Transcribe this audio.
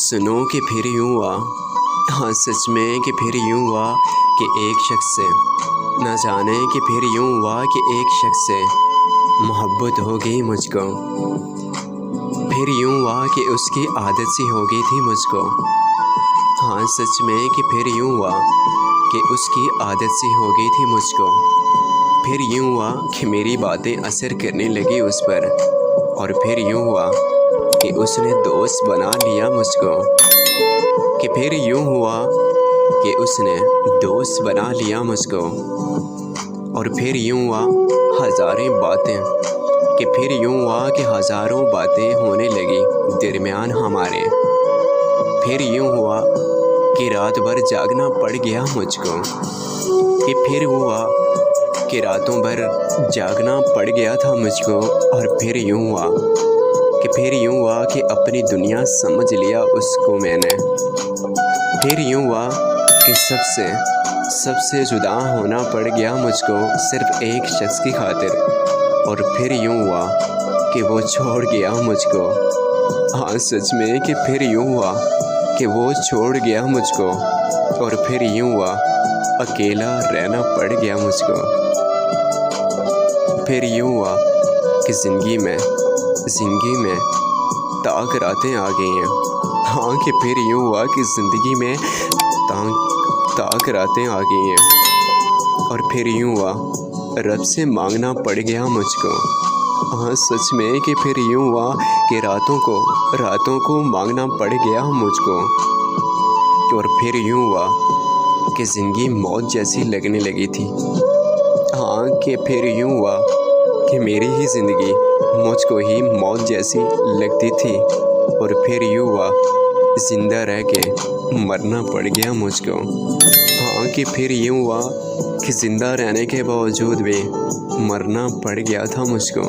सुनो कि फिर यूँ हुआ, हाँ सच में कि फिर यूँ हुआ कि एक शख्स से ना जाने कि फिर यूँ हुआ कि एक शख्स से मोहब्बत हो गई मुझको। फिर यूँ हुआ कि उसकी आदत सी हो गई थी मुझको। हाँ सच में कि फिर यूँ हुआ कि उसकी आदत सी हो गई थी मुझको। फिर यूँ हुआ कि मेरी बातें असर करने लगी उस पर, और फिर यूँ हुआ कि उसने दोस्त बना लिया मुझको। कि फिर यूँ हुआ कि उसने दोस्त बना लिया मुझको। और फिर यूँ हुआ हज़ारों बातें, कि फिर यूँ हुआ कि हज़ारों बातें होने लगी दरमियान हमारे। फिर यूँ हुआ कि रात भर जागना पड़ गया मुझको। कि फिर हुआ कि रातों भर जागना पड़ गया था मुझको। और फिर यूँ हुआ कि फिर यूँ हुआ कि अपनी दुनिया समझ लिया उसको मैंने। फिर यूँ हुआ कि सबसे जुदा होना पड़ गया मुझको सिर्फ़ एक शख्स की खातिर। और फिर यूँ हुआ कि वो छोड़ गया मुझको। हाँ सच में कि फिर यूँ हुआ कि वो छोड़ गया मुझको। और फिर यूँ हुआ अकेला रहना पड़ गया मुझको। फिर यूँ हुआ कि ज़िंदगी में ताक रातें आ गई हैं। हाँ कि फिर यूँ हुआ कि ज़िंदगी में ताक रातें आ गई हैं। और फिर यूँ हुआ रब से मांगना पड़ गया मुझको। हाँ सच में कि फिर यूँ हुआ कि रातों को मांगना पड़ गया मुझको। और फिर यूँ हुआ कि ज़िंदगी मौत जैसी लगने लगी थी। हाँ कि फिर यूँ हुआ कि मेरी ही ज़िंदगी मुझको ही मौत जैसी लगती थी। और फिर यूँ हुआ ज़िंदा रह के मरना पड़ गया मुझको। हाँ कि फिर यूँ हुआ कि ज़िंदा रहने के बावजूद भी मरना पड़ गया था मुझको।